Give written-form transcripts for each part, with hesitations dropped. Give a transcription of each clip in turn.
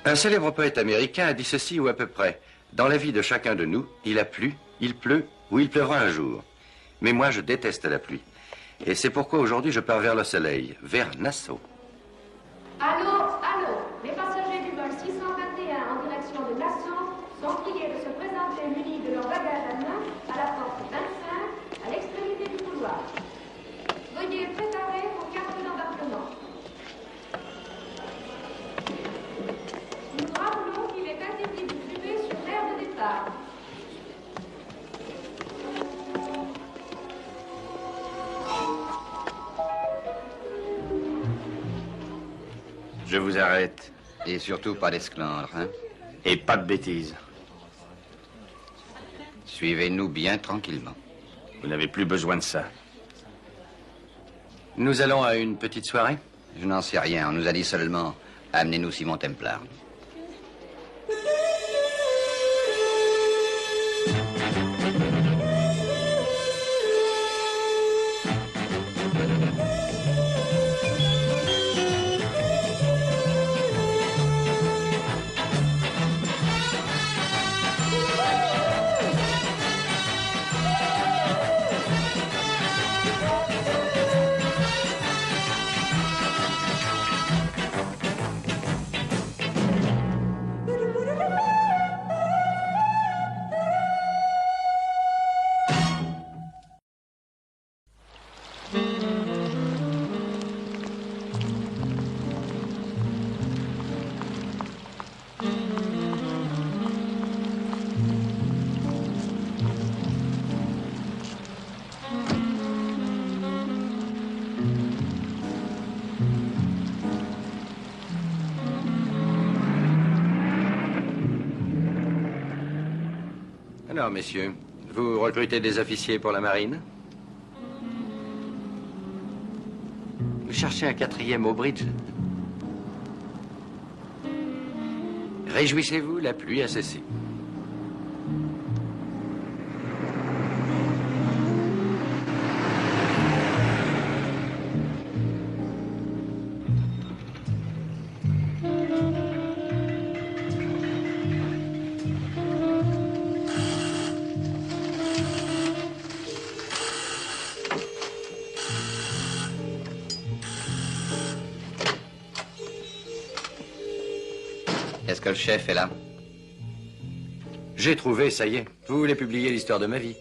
Un célèbre poète américain a dit ceci ou à peu près. Dans la vie de chacun de nous, il a plu, il pleut ou il pleuvra un jour. Mais moi, je déteste la pluie. Et c'est pourquoi aujourd'hui je pars vers le soleil, vers Nassau. Allô, allô, les passagers du vol 621 en direction de Nassau sont priés de se présenter munis de leur bagage à main à la porte 25, à l'extrémité du couloir. Veuillez préparer vos cartes d'embarquement. Nous rappelons qu'il est interdit de fumer sur l'aire de départ. Je vous arrête. Et surtout pas d'esclandre, hein? Et pas de bêtises. Suivez-nous bien tranquillement. Vous n'avez plus besoin de ça. Nous allons à une petite soirée? Je n'en sais rien. On nous a dit seulement « Amenez-nous Simon Templar ». Alors, messieurs, vous recrutez des officiers pour la marine? Vous cherchez un 4e au bridge? Réjouissez-vous, la pluie a cessé. Est-ce que le chef est là? J'ai trouvé, ça y est. Vous voulez publier l'histoire de ma vie?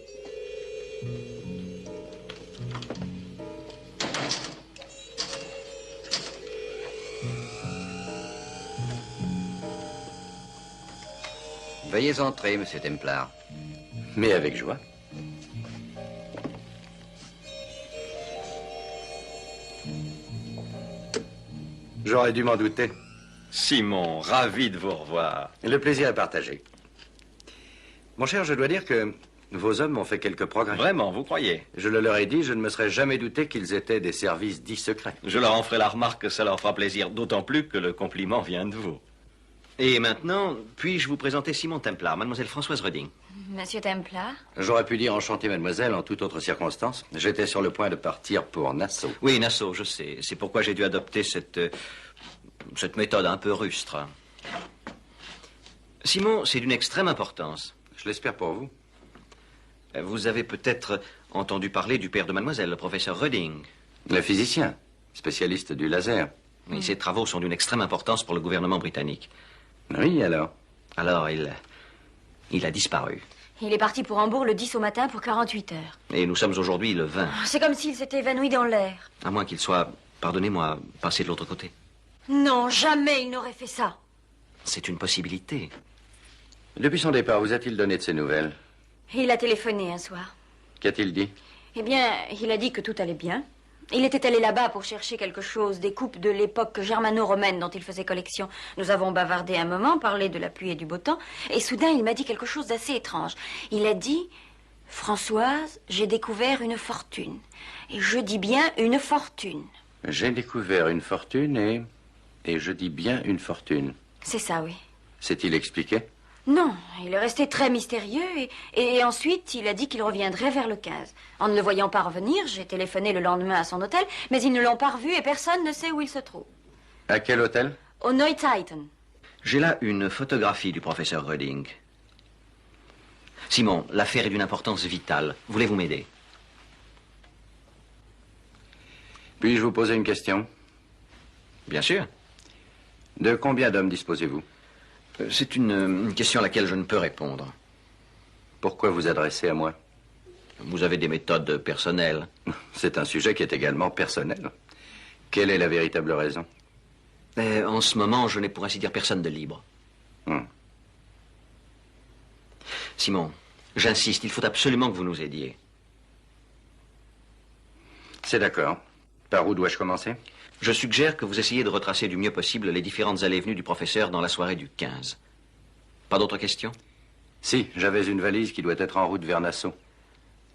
Veuillez entrer, monsieur Templar. Mais avec joie. J'aurais dû m'en douter. Simon, ravi de vous revoir. Le plaisir est partagé. Mon cher, je dois dire que vos hommes ont fait quelques progrès. Vraiment, vous croyez? Je le leur ai dit, je ne me serais jamais douté qu'ils étaient des services dits secrets. Je leur en ferai la remarque que ça leur fera plaisir, d'autant plus que le compliment vient de vous. Et maintenant, puis-je vous présenter Simon Templar, mademoiselle Françoise Reding. Monsieur Templar? J'aurais pu dire enchanté, mademoiselle, en toute autre circonstance. J'étais sur le point de partir pour Nassau. Oui, Nassau, je sais. C'est pourquoi j'ai dû adopter cette méthode un peu rustre. Simon, c'est d'une extrême importance. Je l'espère pour vous. Vous avez peut-être entendu parler du père de mademoiselle, le professeur Reding. Le physicien, spécialiste du laser. Oui, ses travaux sont d'une extrême importance pour le gouvernement britannique. Oui, alors? Alors, il a disparu. Il est parti pour Hambourg le 10 au matin pour 48 heures. Et nous sommes aujourd'hui le 20. C'est comme s'il s'était évanoui dans l'air. À moins qu'il soit, pardonnez-moi, passé de l'autre côté. Non, jamais il n'aurait fait ça. C'est une possibilité. Depuis son départ, vous a-t-il donné de ses nouvelles? Il a téléphoné un soir. Qu'a-t-il dit? Eh bien, il a dit que tout allait bien. Il était allé là-bas pour chercher quelque chose, des coupes de l'époque germano-romaine dont il faisait collection. Nous avons bavardé un moment, parlé de la pluie et du beau temps, et soudain il m'a dit quelque chose d'assez étrange. Il a dit « Françoise, j'ai découvert une fortune. Et je dis bien une fortune. » J'ai découvert une fortune et je dis bien une fortune. C'est ça, oui. S'est-il expliqué? Non, il est resté très mystérieux et ensuite il a dit qu'il reviendrait vers le 15. En ne le voyant pas revenir, j'ai téléphoné le lendemain à son hôtel, mais ils ne l'ont pas revu et personne ne sait où il se trouve. À quel hôtel? Au Neuzeiten. J'ai là une photographie du professeur Redding. Simon, l'affaire est d'une importance vitale. Voulez-vous m'aider? Puis-je vous poser une question? Bien sûr. De combien d'hommes disposez-vous? C'est une question à laquelle je ne peux répondre. Pourquoi vous adresser à moi? Vous avez des méthodes personnelles. C'est un sujet qui est également personnel. Quelle est la véritable raison? En ce moment, je n'ai pour ainsi dire personne de libre. Simon, j'insiste, il faut absolument que vous nous aidiez. C'est d'accord. Par où dois-je commencer? Je suggère que vous essayiez de retracer du mieux possible les différentes allées et venues du professeur dans la soirée du 15. Pas d'autres questions? Si, j'avais une valise qui doit être en route vers Nassau.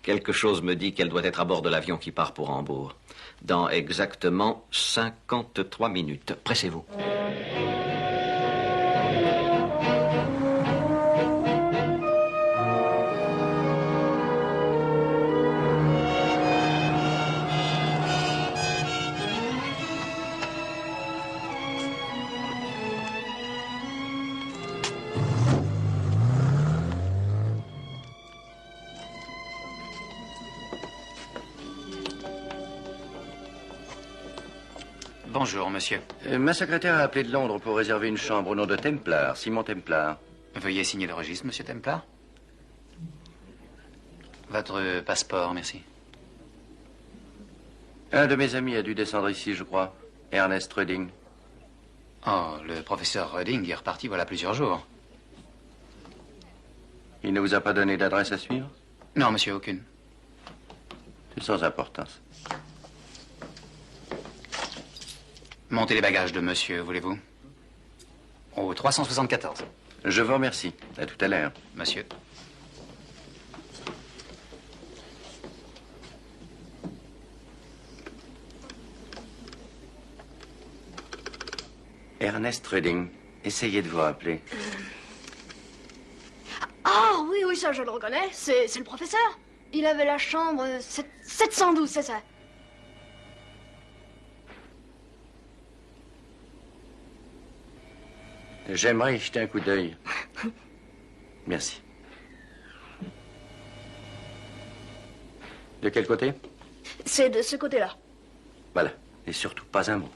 Quelque chose me dit qu'elle doit être à bord de l'avion qui part pour Hambourg. Dans exactement 53 minutes. Pressez-vous. Bonjour, monsieur. Ma secrétaire a appelé de Londres pour réserver une chambre au nom de Templar, Simon Templar. Veuillez signer le registre, monsieur Templar. Votre passeport, merci. Un de mes amis a dû descendre ici, je crois. Ernest Redding. Oh, le professeur Redding est reparti voilà plusieurs jours. Il ne vous a pas donné d'adresse à suivre? Non, monsieur, aucune. C'est sans importance. Montez les bagages de monsieur, voulez-vous? Au 374. Je vous remercie. À tout à l'heure. Monsieur. Ernest Redding, essayez de vous rappeler. Ah oui, oui, ça je le reconnais. C'est le professeur. Il avait la chambre 712, c'est ça. J'aimerais y jeter un coup d'œil. Merci. De quel côté? C'est de ce côté-là. Voilà. Et surtout pas un mot.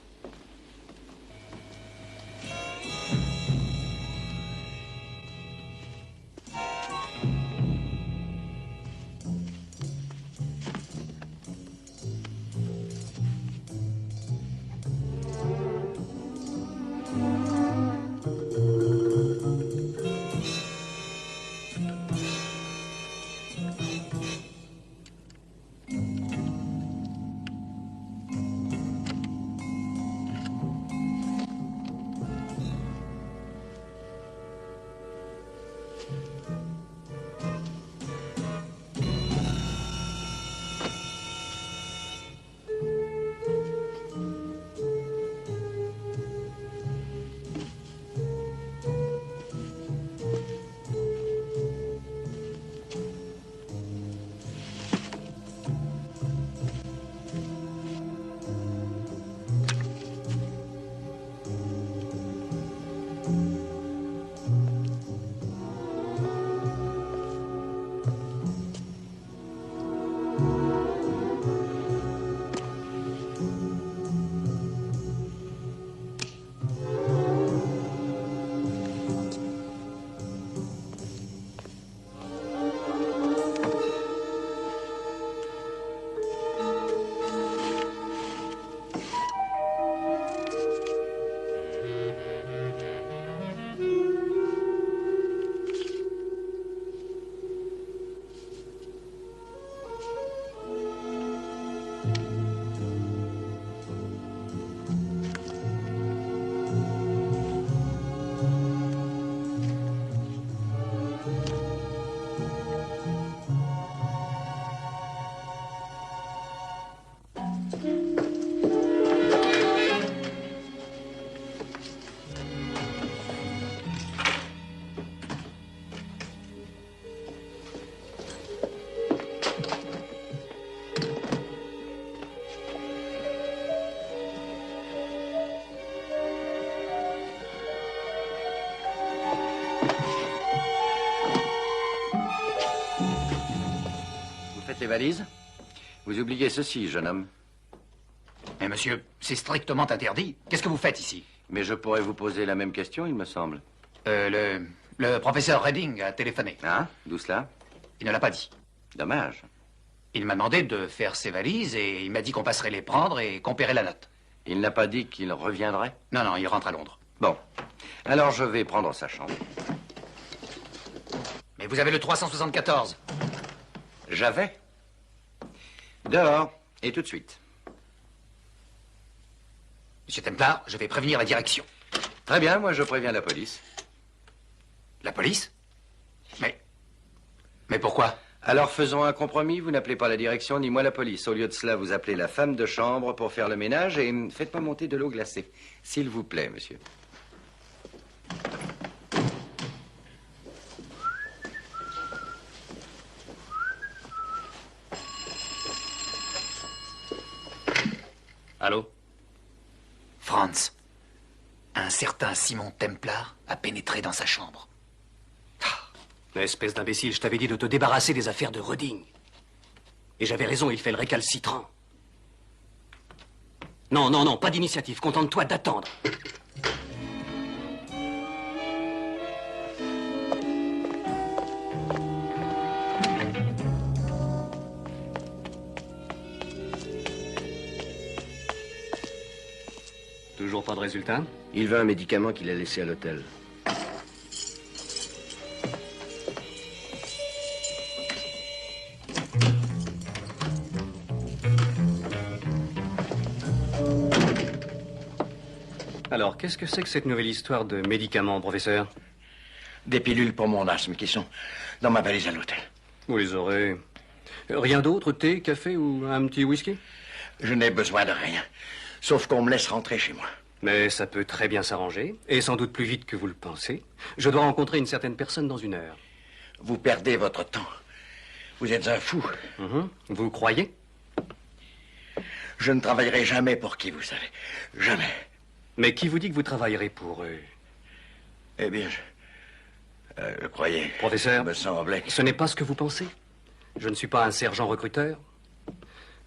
faites les valises. Vous oubliez ceci, jeune homme. Mais monsieur, c'est strictement interdit. Qu'est-ce que vous faites ici? Mais je pourrais vous poser la même question, il me semble. Le professeur Redding a téléphoné. Ah, d'où cela? Il ne l'a pas dit. Dommage. Il m'a demandé de faire ses valises et il m'a dit qu'on passerait les prendre et qu'on paierait la note. Il n'a pas dit qu'il reviendrait? Non, non, il rentre à Londres. Bon. Alors je vais prendre sa chambre. Mais vous avez le 374. J'avais. Dehors, et tout de suite. Monsieur Templar, je vais prévenir la direction. Très bien, moi je préviens la police. La police? Mais pourquoi? Alors faisons un compromis, vous n'appelez pas la direction ni moi la police. Au lieu de cela, vous appelez la femme de chambre pour faire le ménage et faites-moi monter de l'eau glacée. S'il vous plaît, monsieur. Allô? Franz, un certain Simon Templar a pénétré dans sa chambre. Espèce d'imbécile, je t'avais dit de te débarrasser des affaires de Redding. Et j'avais raison, il fait le récalcitrant. Non, non, non, pas d'initiative. Contente-toi d'attendre. Toujours pas de résultat? Il veut un médicament qu'il a laissé à l'hôtel. Alors, qu'est-ce que c'est que cette nouvelle histoire de médicaments, professeur? Des pilules pour mon asthme qui sont dans ma valise à l'hôtel. Vous les aurez. Rien d'autre? Thé, café ou un petit whisky? Je n'ai besoin de rien, sauf qu'on me laisse rentrer chez moi. Mais ça peut très bien s'arranger, et sans doute plus vite que vous le pensez. Je dois rencontrer une certaine personne dans 1 heure. Vous perdez votre temps. Vous êtes un fou. Vous croyez? Je ne travaillerai jamais pour qui, vous savez. Jamais. Mais qui vous dit que vous travaillerez pour eux? Eh bien, je croyais. Professeur, me semblait. Ce n'est pas ce que vous pensez. Je ne suis pas un sergent recruteur.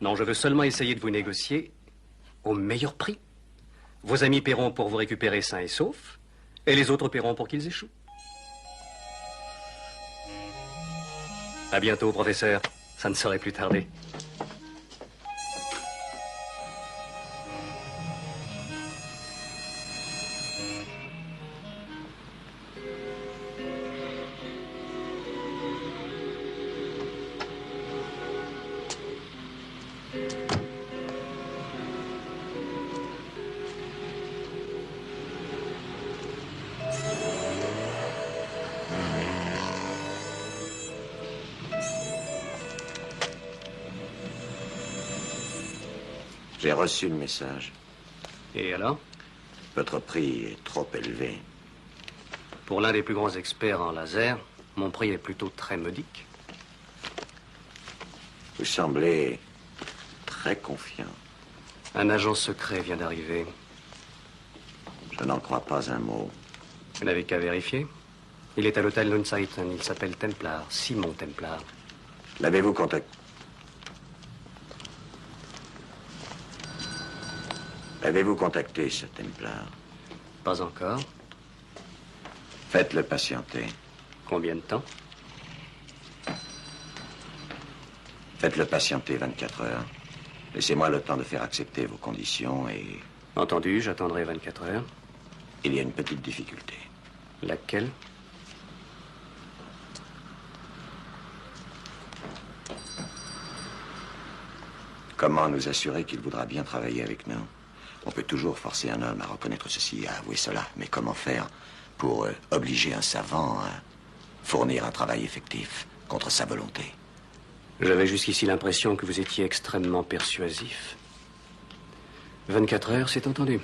Non, je veux seulement essayer de vous négocier au meilleur prix. Vos amis paieront pour vous récupérer sains et saufs, et les autres paieront pour qu'ils échouent. À bientôt, professeur. Ça ne saurait plus tarder. J'ai reçu le message. Et alors? Votre prix est trop élevé. Pour l'un des plus grands experts en laser, mon prix est plutôt très modique. Vous semblez très confiant. Un agent secret vient d'arriver. Je n'en crois pas un mot. Vous n'avez qu'à vérifier. Il est à l'hôtel Lunsighton. Il s'appelle Templar, Simon Templar. L'avez-vous contacté? Avez-vous contacté ce Templar? Pas encore. Faites-le patienter. Combien de temps? Faites-le patienter 24 heures. Laissez-moi le temps de faire accepter vos conditions et... Entendu, j'attendrai 24 heures. Il y a une petite difficulté. Laquelle? Comment nous assurer qu'il voudra bien travailler avec nous? On peut toujours forcer un homme à reconnaître ceci, à avouer cela. Mais comment faire pour obliger un savant à fournir un travail effectif contre sa volonté? J'avais jusqu'ici l'impression que vous étiez extrêmement persuasif. 24 heures, c'est entendu.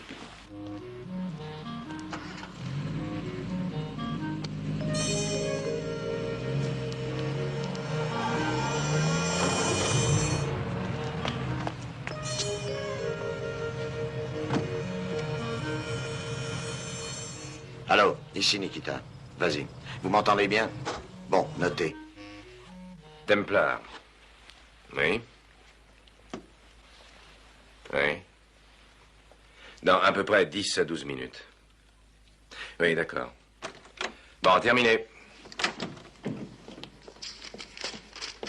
Allô, ici Nikita. Vas-y. Vous m'entendez bien? Bon, notez. Templar. Oui. Oui. Dans à peu près 10 à 12 minutes. Oui, d'accord. Bon, terminé.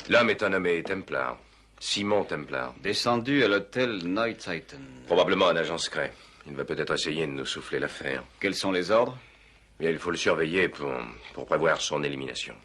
L'homme est un nommé Templar. Simon Templar. Descendu à l'hôtel Neutzeiten. Probablement un agent secret. Il va peut-être essayer de nous souffler l'affaire. Quels sont les ordres? Bien, il faut le surveiller pour prévoir son élimination.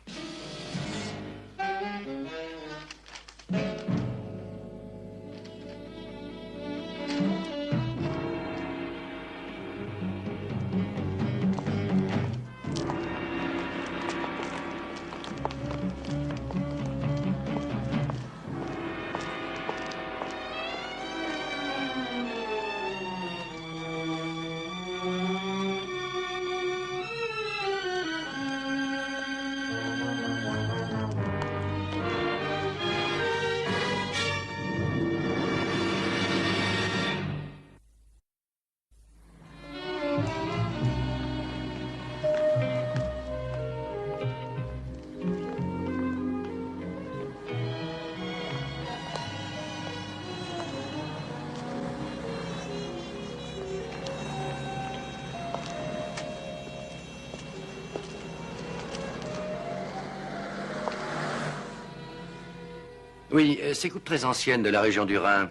Oui, ces coupes très anciennes de la région du Rhin,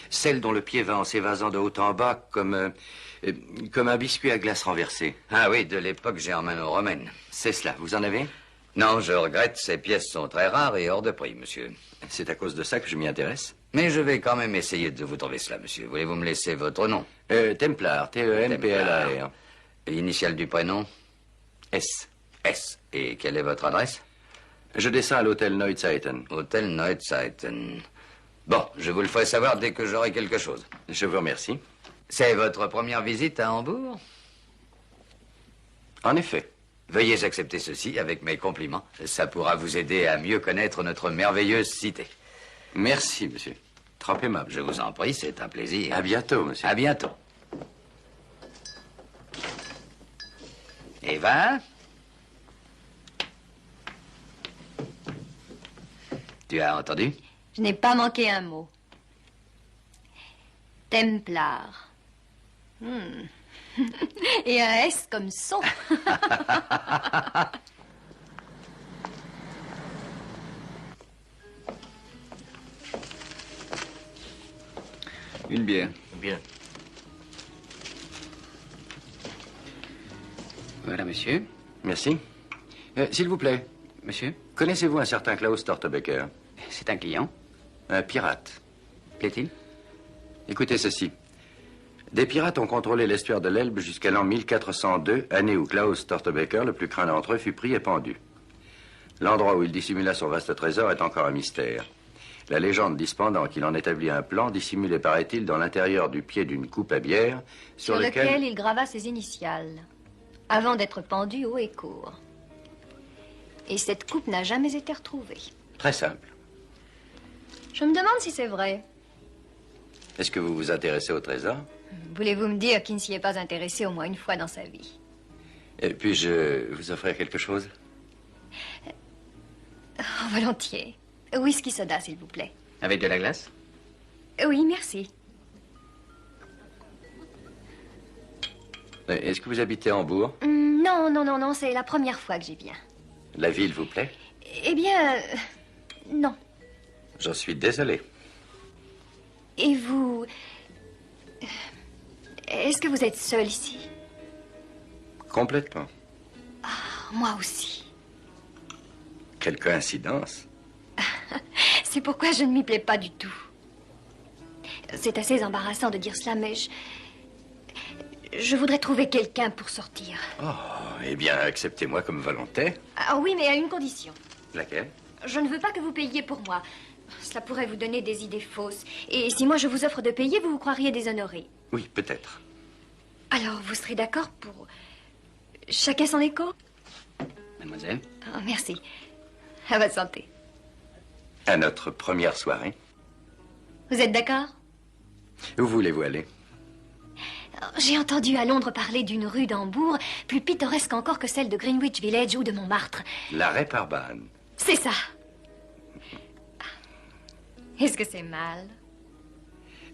celles dont le pied va en s'évasant de haut en bas comme un biscuit à glace renversé. Ah oui, de l'époque germano-romaine. C'est cela, vous en avez? Non, je regrette, ces pièces sont très rares et hors de prix, monsieur. C'est à cause de ça que je m'y intéresse. Mais je vais quand même essayer de vous trouver cela, monsieur. Voulez-vous me laisser votre nom? Templar, T-E-M-P-L-A-R. L'initiale du prénom? S. S. Et quelle est votre adresse? Je descends à l'hôtel Neutzeiten. Hôtel Neutzeiten. Bon, je vous le ferai savoir dès que j'aurai quelque chose. Je vous remercie. C'est votre première visite à Hambourg? En effet. Veuillez accepter ceci avec mes compliments. Ça pourra vous aider à mieux connaître notre merveilleuse cité. Merci, monsieur. Trop aimable. Je vous en prie, c'est un plaisir. À bientôt, monsieur. À bientôt. Eva? Tu as entendu? Je n'ai pas manqué un mot. Templar. Et un S comme son. Une bière. Bien. Voilà, monsieur. Merci. S'il vous plaît, Monsieur? connaissez-vous un certain Klaus Tortebecker? C'est un client. Un pirate. Qu'est-il? Écoutez ceci. Des pirates ont contrôlé l'estuaire de l'Elbe jusqu'à l'an 1402, année où Klaus Tortebecker, le plus craint d'entre eux, fut pris et pendu. L'endroit où il dissimula son vaste trésor est encore un mystère. La légende dit cependant qu'il en établit un plan dissimulé, paraît-il, dans l'intérieur du pied d'une coupe à bière, sur lequel il grava ses initiales, avant d'être pendu haut et court. Et cette coupe n'a jamais été retrouvée. Très simple. Je me demande si c'est vrai. Est-ce que vous vous intéressez au trésor? Voulez-vous me dire qu'il ne s'y est pas intéressé au moins une fois dans sa vie? Puis-je vous offrir quelque chose? Oh, volontiers. Whisky soda, s'il vous plaît. Avec de la glace? Oui, merci. Est-ce que vous habitez à Hambourg? Non, c'est la première fois que j'y viens. La ville vous plaît? Eh bien, non. J'en suis désolé. Et vous... Est-ce que vous êtes seul ici? Complètement. Ah, moi aussi. Quelle coïncidence. C'est pourquoi je ne m'y plais pas du tout. C'est assez embarrassant de dire cela, mais je voudrais trouver quelqu'un pour sortir. Oh, eh bien, acceptez-moi comme volontaire. Ah oui, mais à une condition. Laquelle? Je ne veux pas que vous payiez pour moi. Cela pourrait vous donner des idées fausses. Et si moi je vous offre de payer, vous vous croiriez déshonoré. Oui, peut-être. Alors, vous serez d'accord pour... chacun son écho? Mademoiselle? Oh, merci. À votre santé. À notre première soirée. Vous êtes d'accord? Où voulez-vous aller? J'ai entendu à Londres parler d'une rue d'Hambourg plus pittoresque encore que celle de Greenwich Village ou de Montmartre. La Reeperbahn. C'est ça. Est-ce que c'est mal?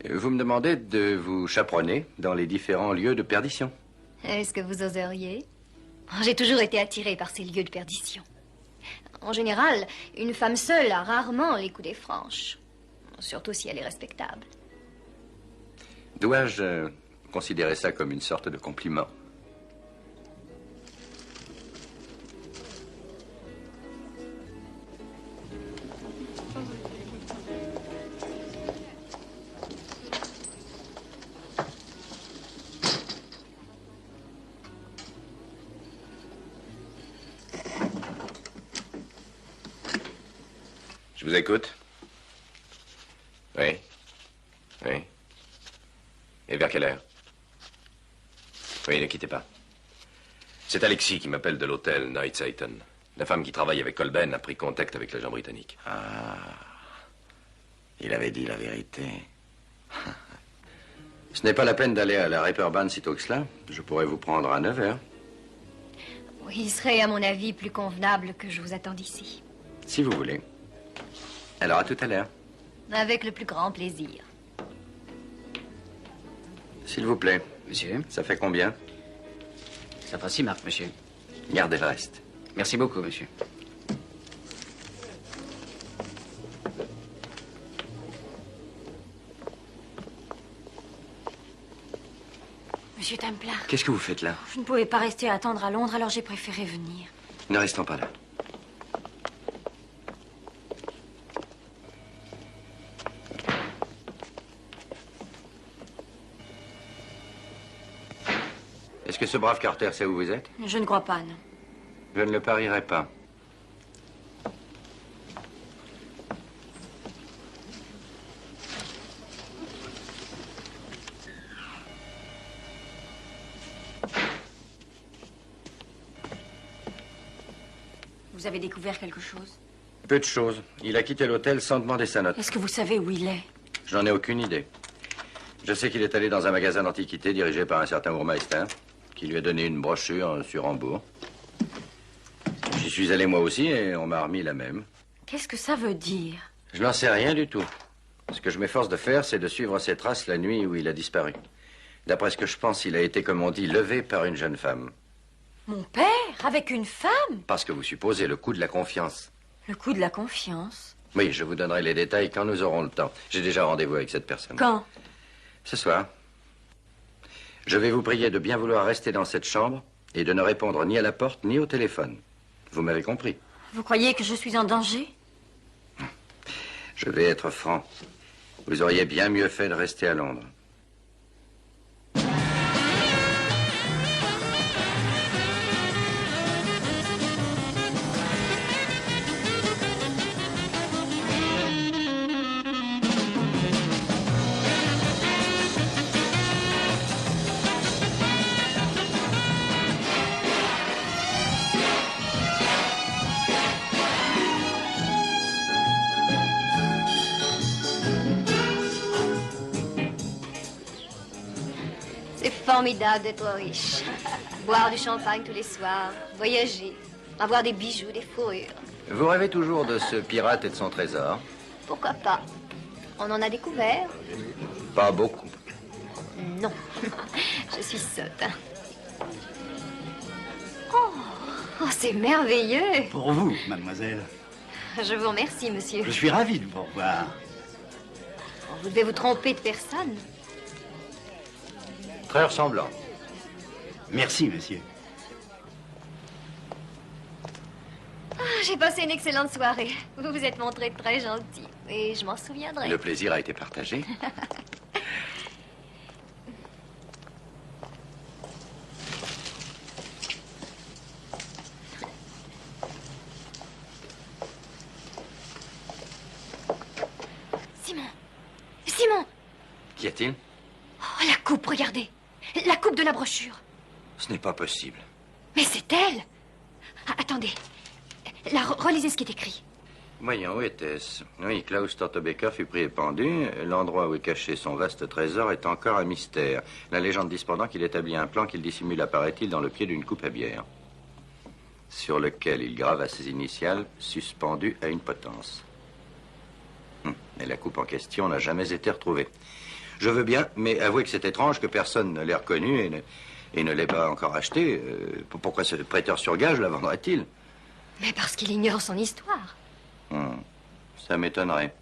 Vous me demandez de vous chaperonner dans les différents lieux de perdition. Est-ce que vous oseriez? J'ai toujours été attirée par ces lieux de perdition. En général, une femme seule a rarement les coups des franches. Surtout si elle est respectable. Dois-je considérer ça comme une sorte de compliment? Je vous écoute. Oui. Oui. Et vers quelle heure? Oui, ne quittez pas. C'est Alexis qui m'appelle de l'hôtel Night Satan. La femme qui travaille avec Colben a pris contact avec l'agent britannique. Ah. Il avait dit la vérité. Ce n'est pas la peine d'aller à la Reeperbahn sitôt que cela. Je pourrais vous prendre à 9 heures. Oui, il serait, à mon avis, plus convenable que je vous attende ici. Si vous voulez. Alors, à tout à l'heure. Avec le plus grand plaisir. S'il vous plaît. Monsieur? Ça fait combien? Ça fera 6 marques, monsieur. Gardez le reste. Merci beaucoup, monsieur. Monsieur Templar. Qu'est-ce que vous faites là? Je ne pouvais pas rester à attendre à Londres, alors j'ai préféré venir. Ne restons pas là. Est-ce que ce brave Carter sait où vous êtes? Je ne crois pas, non. Je ne le parierai pas. Vous avez découvert quelque chose? Peu de choses. Il a quitté l'hôtel sans demander sa note. Est-ce que vous savez où il est? Je n'en ai aucune idée. Je sais qu'il est allé dans un magasin d'antiquités dirigé par un certain Burmeister, qui lui a donné une brochure sur Hambourg. J'y suis allé moi aussi et on m'a remis la même. Qu'est-ce que ça veut dire? Je n'en sais rien du tout. Ce que je m'efforce de faire, c'est de suivre ses traces la nuit où il a disparu. D'après ce que je pense, il a été, comme on dit, levé par une jeune femme. Mon père? Avec une femme? Parce que vous supposez le coup de la confiance. Le coup de la confiance? Oui, je vous donnerai les détails quand nous aurons le temps. J'ai déjà rendez-vous avec cette personne. Quand? Ce soir. Je vais vous prier de bien vouloir rester dans cette chambre et de ne répondre ni à la porte ni au téléphone. Vous m'avez compris? Vous croyez que je suis en danger? Je vais être franc. Vous auriez bien mieux fait de rester à Londres. C'est formidable d'être riche. Boire du champagne tous les soirs, voyager, avoir des bijoux, des fourrures. Vous rêvez toujours de ce pirate et de son trésor? Pourquoi pas? On en a découvert? Pas beaucoup. Non. Je suis sotte. Oh, c'est merveilleux. Pour vous, mademoiselle. Je vous remercie, monsieur. Je suis ravi de vous revoir. Vous devez vous tromper de personne. Très ressemblant. Merci, monsieur. J'ai passé une excellente soirée. Vous vous êtes montré très gentil. Et je m'en souviendrai. Le plaisir a été partagé. Simon! Simon! Qu'y a-t-il? Oh, la coupe, regardez. La coupe de la brochure. Ce n'est pas possible. Mais c'est elle. Ah, attendez. Là, relisez ce qui est écrit. Voyons, où était-ce? Oui, Klaus Tortebeker fut pris et pendu. L'endroit où est caché son vaste trésor est encore un mystère. La légende dit cependant qu'il établit un plan qu'il dissimule, paraît-il, dans le pied d'une coupe à bière, sur lequel il grava ses initiales suspendues à une potence. Et la coupe en question n'a jamais été retrouvée. Je veux bien, mais avouez que c'est étrange que personne ne l'ait reconnue et ne l'ait pas encore achetée. Pourquoi ce prêteur sur gage la vendrait-il? Mais parce qu'il ignore son histoire. Ça m'étonnerait.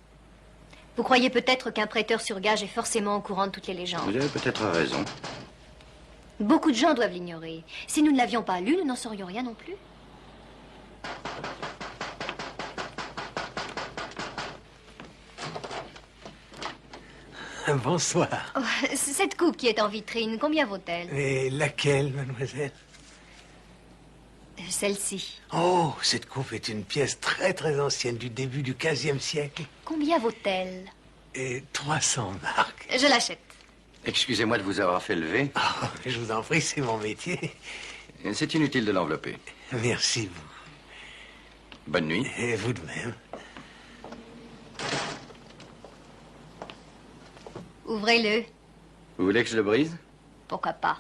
Vous croyez peut-être qu'un prêteur sur gage est forcément au courant de toutes les légendes? Vous avez peut-être raison. Beaucoup de gens doivent l'ignorer. Si nous ne l'avions pas lu, nous n'en saurions rien non plus. Bonsoir. Oh, cette coupe qui est en vitrine, combien vaut-elle? Et laquelle, mademoiselle? Celle-ci. Oh, cette coupe est une pièce très très ancienne du début du XVe siècle. Combien vaut-elle? Et 300 marques. Je l'achète. Excusez-moi de vous avoir fait lever. Oh, je vous en prie, c'est mon métier. C'est inutile de l'envelopper. Merci, vous. Bonne nuit. Et vous de même. Ouvrez-le. Vous voulez que je le brise? Pourquoi pas?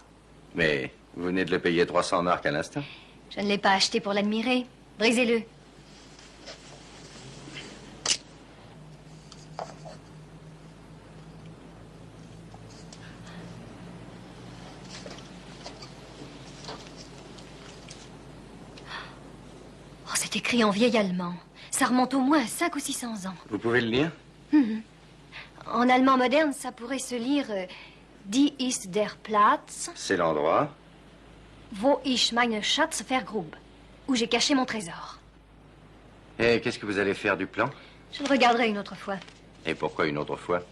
Mais vous venez de le payer 300 marques à l'instant. Je ne l'ai pas acheté pour l'admirer. Brisez-le. Oh, c'est écrit en vieil allemand. Ça remonte au moins à 500 ou 600 ans. Vous pouvez le lire? En allemand moderne, ça pourrait se lire Die ist der Platz, C'est l'endroit. wo ich meine Schatz vergrub, où j'ai caché mon trésor. Et qu'est-ce que vous allez faire du plan? Je le regarderai une autre fois. Et pourquoi une autre fois?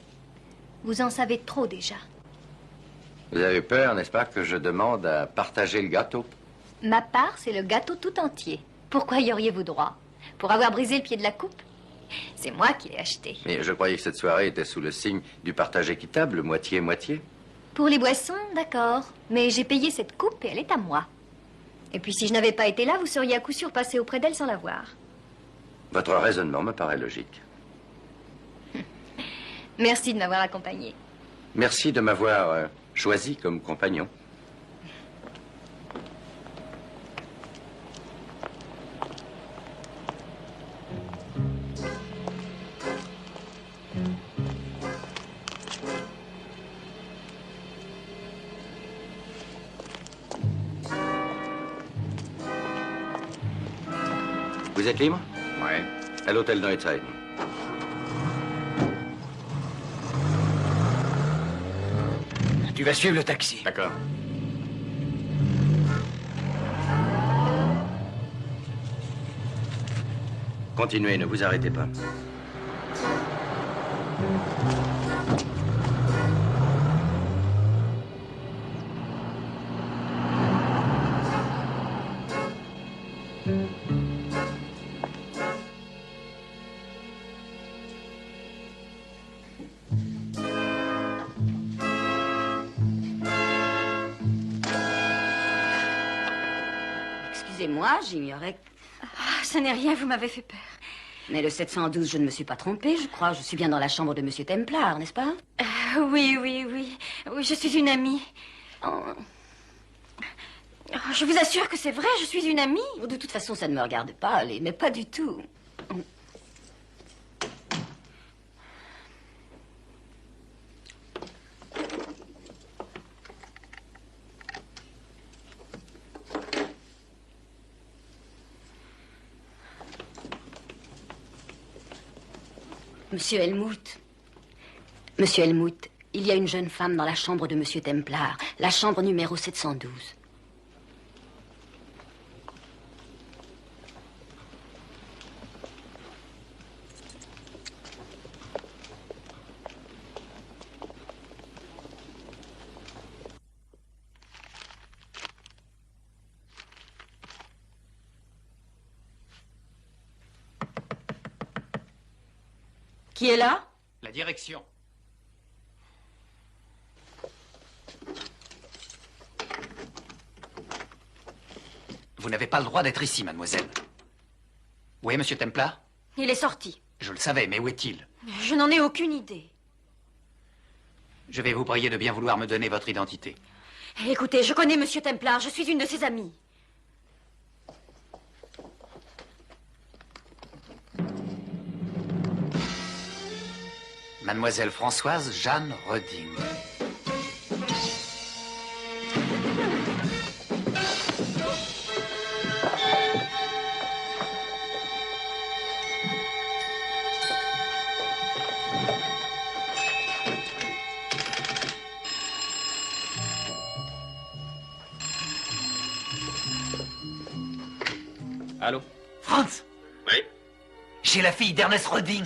Vous en savez trop déjà. Vous avez peur, n'est-ce pas, que je demande à partager le gâteau? Ma part, c'est le gâteau tout entier. Pourquoi y auriez-vous droit? Pour avoir brisé le pied de la coupe? C'est moi qui l'ai acheté. Mais je croyais que cette soirée était sous le signe du partage équitable, moitié-moitié. Pour les boissons, d'accord. Mais j'ai payé cette coupe et elle est à moi. Et puis si je n'avais pas été là, vous seriez à coup sûr passé auprès d'elle sans la voir. Votre raisonnement me paraît logique. Merci de m'avoir accompagné. Merci de m'avoir choisi comme compagnon. Vous êtes libre? Ouais. À l'hôtel Neuzheim. Tu vas suivre le taxi. D'accord. Continuez, ne vous arrêtez pas. Excusez-moi, j'ignorais. Ah, ce n'est rien, vous m'avez fait peur. Mais le 712, je ne me suis pas trompée, je crois. Je suis bien dans la chambre de Monsieur Templar, n'est-ce pas? Oui. Oui, je suis une amie. Oh, je vous assure que c'est vrai, je suis une amie. De toute façon, ça ne me regarde pas, allez, mais pas du tout. Monsieur Helmut. Monsieur Helmut, il y a une jeune femme dans la chambre de Monsieur Templar, la chambre numéro 712. Qui est là? La direction. Vous n'avez pas le droit d'être ici, mademoiselle. Où est Monsieur Templar? Il est sorti. Je le savais, mais où est-il? Je n'en ai aucune idée. Je vais vous prier de bien vouloir me donner votre identité. Écoutez, je connais Monsieur Templar, je suis une de ses amies. Mademoiselle Françoise Jeanne Reding. Allô? Franz! Oui? Chez la fille d'Ernest Reding.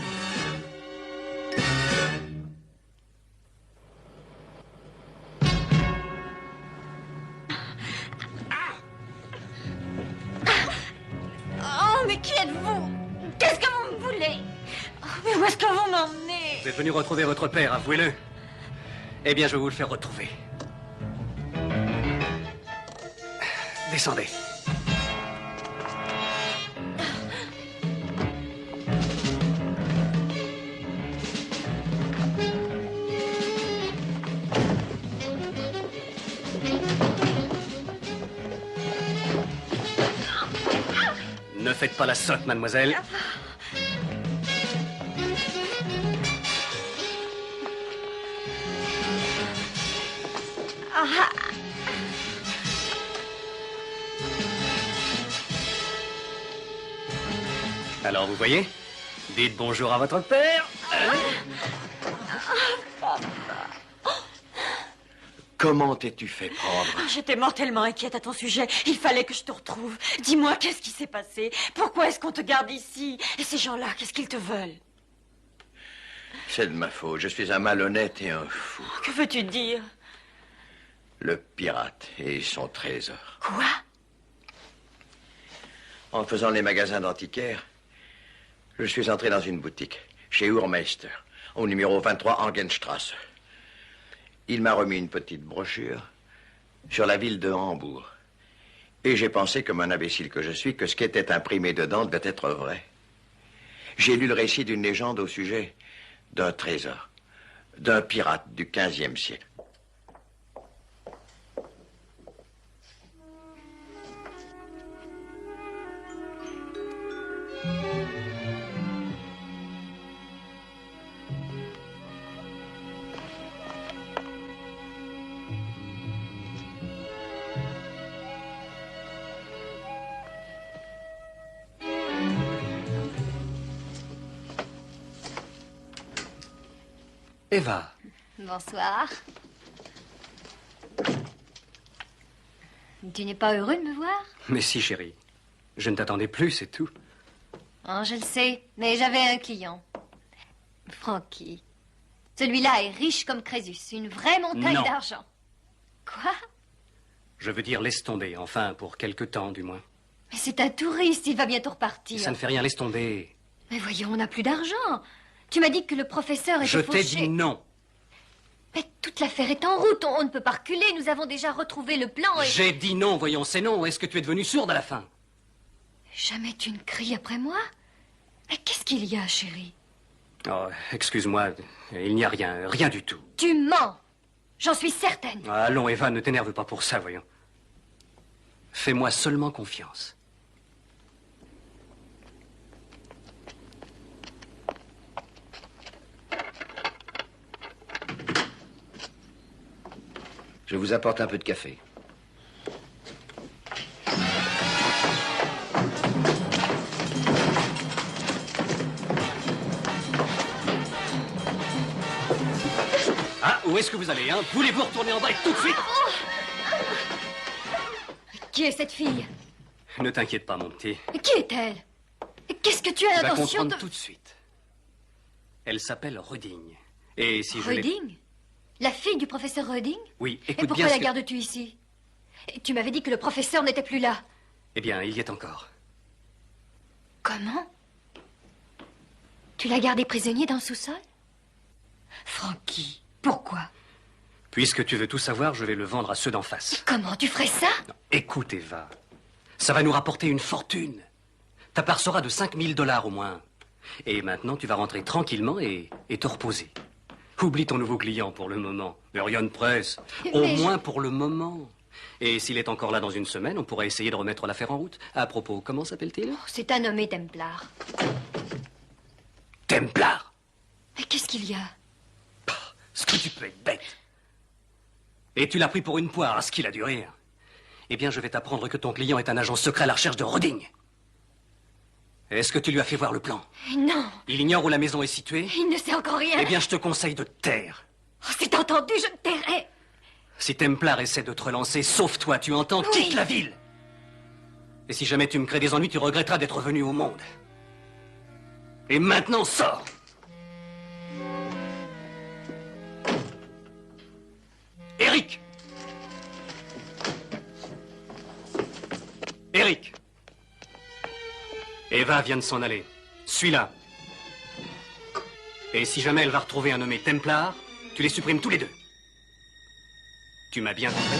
Oh, mais qui êtes-vous? Qu'est-ce que vous me voulez? Oh, mais où est-ce que vous m'emmenez? Vous êtes venu retrouver votre père, avouez-le. Eh bien, je vais vous le faire retrouver. Descendez. Ne faites pas la sotte, mademoiselle. Ah. Alors, vous voyez? Dites bonjour à votre père. Comment t'es-tu fait prendre? J'étais mortellement inquiète à ton sujet. Il fallait que je te retrouve. Dis-moi, qu'est-ce qui s'est passé? Pourquoi est-ce qu'on te garde ici? Et ces gens-là, qu'est-ce qu'ils te veulent? C'est de ma faute. Je suis un malhonnête et un fou. Que veux-tu dire? Le pirate et son trésor. Quoi? En faisant les magasins d'antiquaires, je suis entré dans une boutique, chez Urmeister, au numéro 23 Angenstrasse. Il m'a remis une petite brochure sur la ville de Hambourg. Et j'ai pensé, comme un imbécile que je suis, que ce qui était imprimé dedans devait être vrai. J'ai lu le récit d'une légende au sujet d'un trésor, d'un pirate du XVe siècle. Eva. Bonsoir. Tu n'es pas heureux de me voir? Mais si, chérie. Je ne t'attendais plus, c'est tout. Oh, je le sais, mais j'avais un client. Frankie. Celui-là est riche comme Crésus, une vraie montagne Non. d'argent. Quoi? Je veux dire, laisse tomber. Enfin, pour quelque temps, du moins. Mais c'est un touriste, il va bientôt repartir. Ça ne fait rien, laisse tomber. Mais voyons, on n'a plus d'argent. Tu m'as dit que le professeur était Je t'ai fauché. dit non. Mais toute l'affaire est en route, on ne peut pas reculer. Nous avons déjà retrouvé le plan et... J'ai dit non, voyons, c'est non. Est-ce que tu es devenue sourde à la fin? Jamais tu ne cries après moi? Mais qu'est-ce qu'il y a, chérie? Oh, excuse-moi, il n'y a rien, rien du tout. Tu mens. J'en suis certaine. Allons, Eva, ne t'énerve pas pour ça, voyons. Fais-moi seulement confiance. Je vous apporte un peu de café. Ah, où est-ce que vous allez, hein? Voulez-vous retourner en bas tout de suite? Qui est cette fille? Ne t'inquiète pas, mon petit. Qui est-elle? Qu'est-ce que tu as Tu vas l'intention comprendre de... tout de suite. Elle s'appelle Reding. Et si je l'ai... Reding? La fille du professeur Reding? Oui, Et écoute pourquoi bien la ce que... gardes-tu ici? Et tu m'avais dit que le professeur n'était plus là. Eh bien, il y est encore. Comment? Tu l'as gardé prisonnier dans le sous-sol? Frankie, pourquoi? Puisque tu veux tout savoir, je vais le vendre à ceux d'en face. Comment tu ferais ça? Non, écoute, Eva, ça va nous rapporter une fortune. Ta part sera de 5 000 $ au moins. Et maintenant, tu vas rentrer tranquillement et te reposer. Oublie ton nouveau client pour le moment. Mais rien ne presse. Au Mais moins pour le moment. Et s'il est encore là dans une semaine, on pourrait essayer de remettre l'affaire en route. À propos, comment s'appelle-t-il? C'est un nommé Templar. Templar? Mais qu'est-ce qu'il y a? que tu peux être bête. Et tu l'as pris pour une poire, à ce qu'il a dû rire. Eh bien, je vais t'apprendre que ton client est un agent secret à la recherche de Reding. Est-ce que tu lui as fait voir le plan? Non. Il ignore où la maison est située? Il ne sait encore rien. Eh bien, je te conseille de te taire. Oh, c'est entendu, je me tairai. Si Templar essaie de te relancer, sauve-toi, tu entends? Oui. Quitte la ville. Et si jamais tu me crées des ennuis, tu regretteras d'être venu au monde. Et maintenant, sors! Eric! Eric! Eva vient de s'en aller. Suis-la. Et si jamais elle va retrouver un nommé Templar, tu les supprimes tous les deux. Tu m'as bien compris?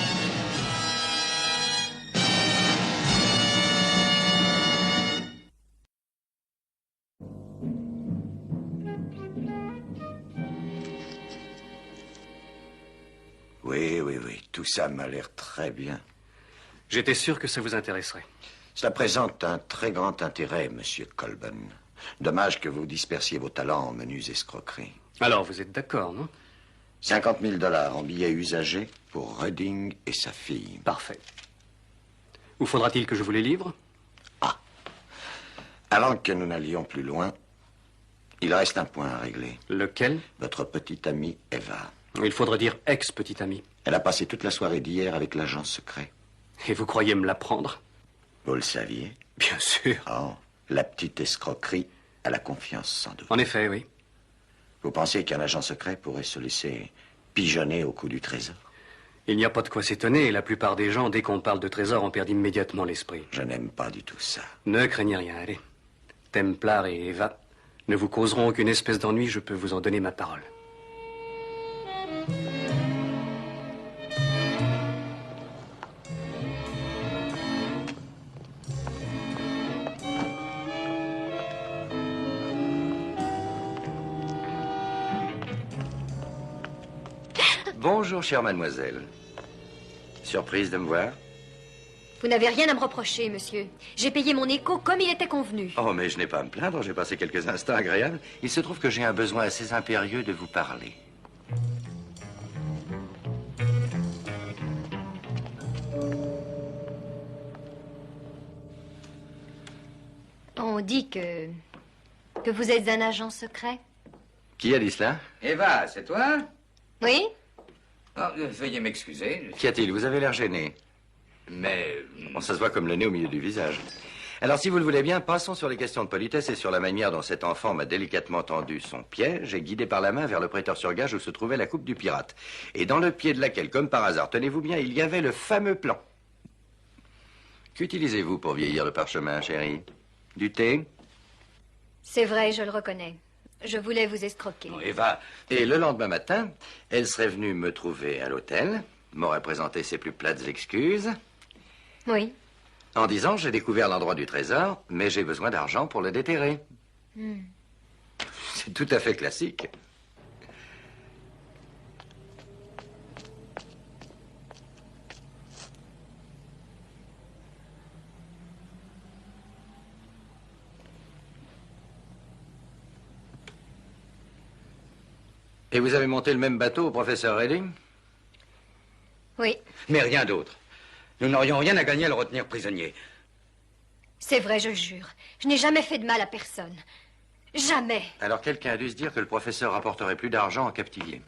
Oui, tout ça m'a l'air très bien. J'étais sûr que ça vous intéresserait. Cela présente un très grand intérêt, monsieur Colburn. Dommage que vous dispersiez vos talents en menues escroqueries. Alors, vous êtes d'accord, non? 50 000 $ en billets usagés pour Reding et sa fille. Parfait. Où faudra-t-il que je vous les livre? Avant que nous n'allions plus loin, il reste un point à régler. Lequel? Votre petite amie Eva. Il faudra dire ex-petite amie. Elle a passé toute la soirée d'hier avec l'agent secret. Et vous croyez me l'apprendre? Vous le saviez? Bien sûr. Oh, la petite escroquerie à la confiance, sans doute. En effet, oui. Vous pensiez qu'un agent secret pourrait se laisser pigeonner au coup du trésor? Il n'y a pas de quoi s'étonner. La plupart des gens, dès qu'on parle de trésor, en perdent immédiatement l'esprit. Je n'aime pas du tout ça. Ne craignez rien, allez. Templar et Eva ne vous causeront aucune espèce d'ennui, je peux vous en donner ma parole. Bonjour, chère mademoiselle. Surprise de me voir? Vous n'avez rien à me reprocher, monsieur. J'ai payé mon écho comme il était convenu. Oh, mais je n'ai pas à me plaindre, j'ai passé quelques instants agréables. Il se trouve que j'ai un besoin assez impérieux de vous parler. On dit que vous êtes un agent secret. Qui a dit cela? Eva, c'est toi? Oui? Oh, veuillez m'excuser. Qu'y a-t-il? Vous avez l'air gêné. Mais... Bon, ça se voit comme le nez au milieu du visage. Alors, si vous le voulez bien, passons sur les questions de politesse et sur la manière dont cet enfant m'a délicatement tendu son piège et guidé par la main vers le prêteur sur gage où se trouvait la coupe du pirate. Et dans le pied de laquelle, comme par hasard, tenez-vous bien, il y avait le fameux plan. Qu'utilisez-vous pour vieillir le parchemin, chérie? Du thé? C'est vrai, je le reconnais. Je voulais vous escroquer. Bon, Eva. Et le lendemain matin, elle serait venue me trouver à l'hôtel, m'aurait présenté ses plus plates excuses. Oui. En disant, j'ai découvert l'endroit du trésor, mais j'ai besoin d'argent pour le déterrer. C'est tout à fait classique. Et vous avez monté le même bateau au professeur Reding? Oui. Mais rien d'autre. Nous n'aurions rien à gagner à le retenir prisonnier. C'est vrai, je jure. Je n'ai jamais fait de mal à personne. Jamais. Alors quelqu'un a dû se dire que le professeur rapporterait plus d'argent en captivier.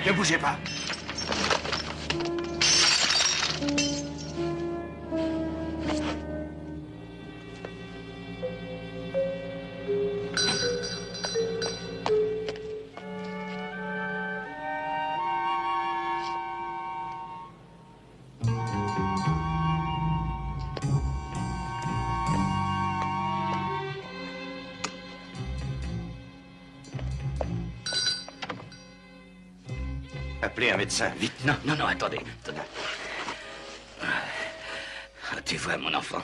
Ne bougez pas. Appelez un médecin, vite. Non, attendez. Tu vois, mon enfant,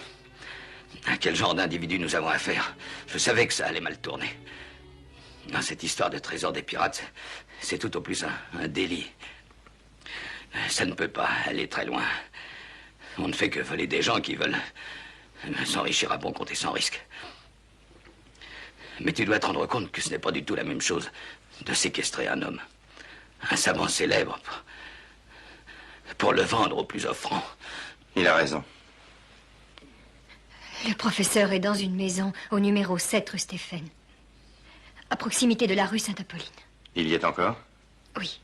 à quel genre d'individu nous avons affaire? Je savais que ça allait mal tourner. Cette histoire de trésor des pirates, c'est tout au plus un délit. ça ne peut pas aller très loin. On ne fait que voler des gens qui veulent s'enrichir à bon compte et sans risque. Mais tu dois te rendre compte que ce n'est pas du tout la même chose de séquestrer un homme, un savant célèbre, pour le vendre au plus offrant. Il a raison. Le professeur est dans une maison au numéro 7 rue Stéphane, à proximité de la rue Sainte-Apolline. Il y est encore? Oui.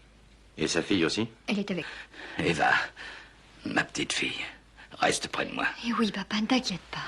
Et sa fille aussi? Elle est avec. Eva, ma petite fille, reste près de moi. Et oui, papa, ne t'inquiète pas.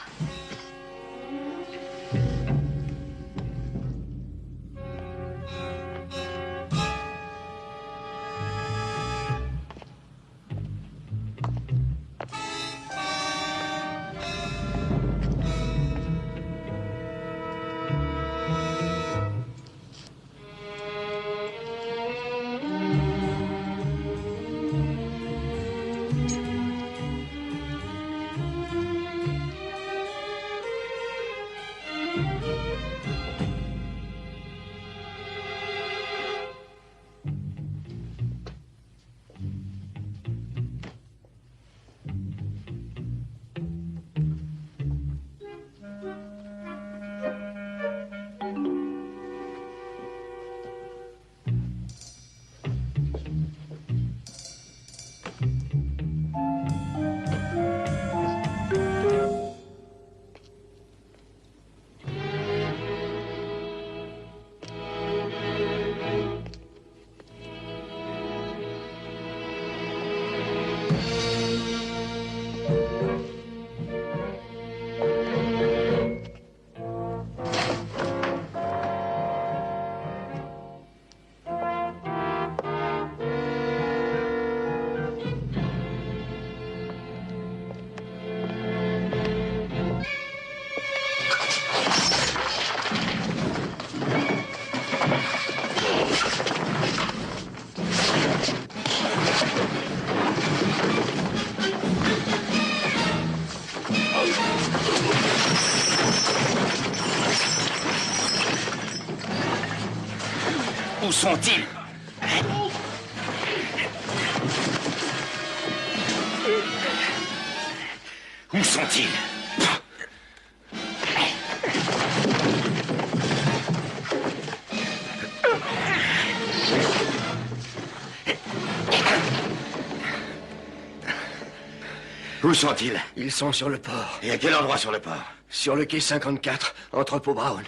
Où sont-ils? Où sont-ils? Où sont-ils? Ils sont sur le port. Et à quel endroit sur le port? Sur le quai 54, entrepôt Brown.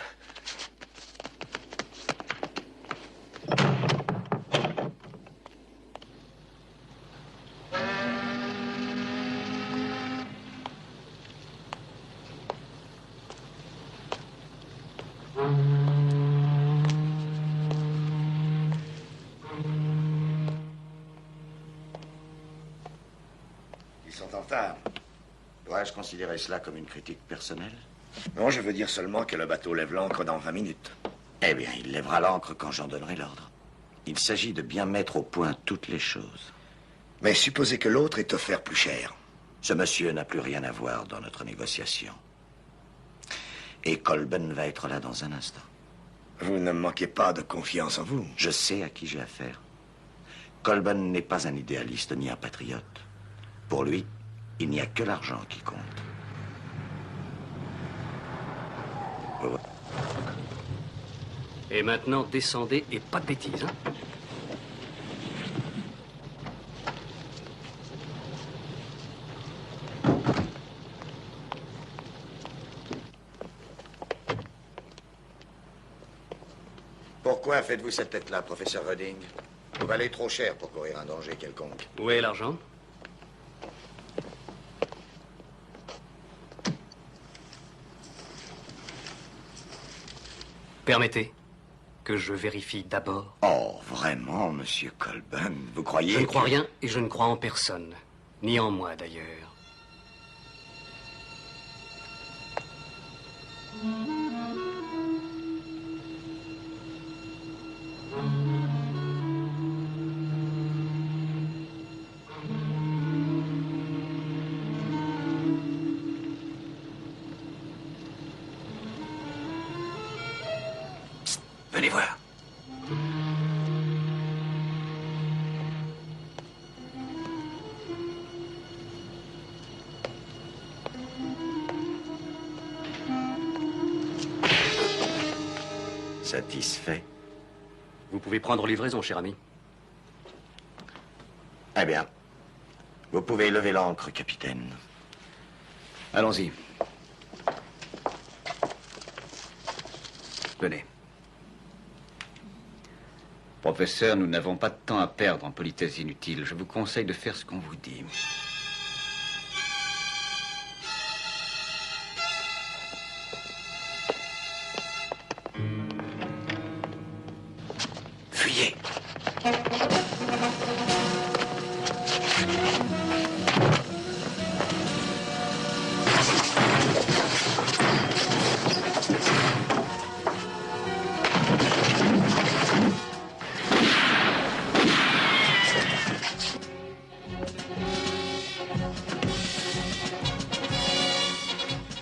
Ils sont en retard. Dois-je considérer cela comme une critique personnelle? Non, je veux dire seulement que le bateau lève l'ancre dans 20 minutes. Eh bien, il lèvera l'ancre quand j'en donnerai l'ordre. Il s'agit de bien mettre au point toutes les choses. Mais supposez que l'autre est offert plus cher. Ce monsieur n'a plus rien à voir dans notre négociation. Et Colben va être là dans un instant. Vous ne manquez pas de confiance en vous. Je sais à qui j'ai affaire. Colben n'est pas un idéaliste ni un patriote. Pour lui, il n'y a que l'argent qui compte. Et maintenant, descendez et pas de bêtises, hein? Pourquoi faites-vous cette tête-là, professeur Redding? Vous valez trop cher pour courir un danger quelconque. Où est l'argent? Permettez que je vérifie d'abord. Oh, vraiment, monsieur Colben, vous croyez... Je ne crois rien et je ne crois en personne. Ni en moi, d'ailleurs. Venez voir. Satisfait. Vous pouvez prendre livraison, cher ami. Eh bien, vous pouvez lever l'ancre, capitaine. Allons-y. Venez. Professeur, nous n'avons pas de temps à perdre en politesse inutile. Je vous conseille de faire ce qu'on vous dit. Fuyez.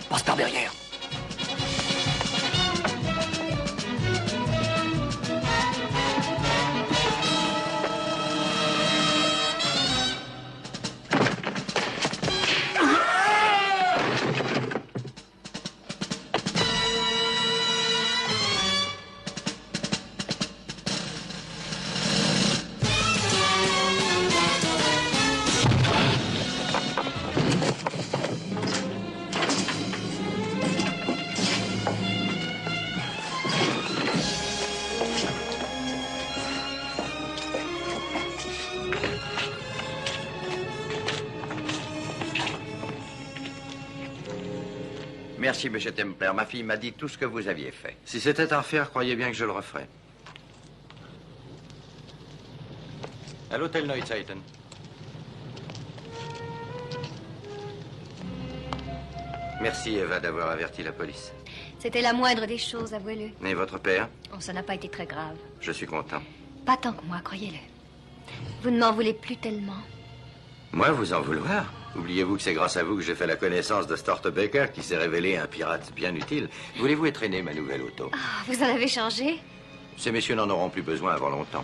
Passe par derrière. Merci, monsieur Templar. Ma fille m'a dit tout ce que vous aviez fait. Si c'était à refaire, croyez bien que je le referais. À l'hôtel Neuzheiten. Merci, Eva, d'avoir averti la police. C'était la moindre des choses, avouez-le. Et votre père? Oh, ça n'a pas été très grave. Je suis content. Pas tant que moi, croyez-le. Vous ne m'en voulez plus tellement. Moi, vous en vouloir? Oubliez-vous que c'est grâce à vous que j'ai fait la connaissance de Stortebeker, qui s'est révélé un pirate bien utile. Voulez-vous être aîné, ma nouvelle auto? Ah, vous en avez changé? Ces messieurs n'en auront plus besoin avant longtemps.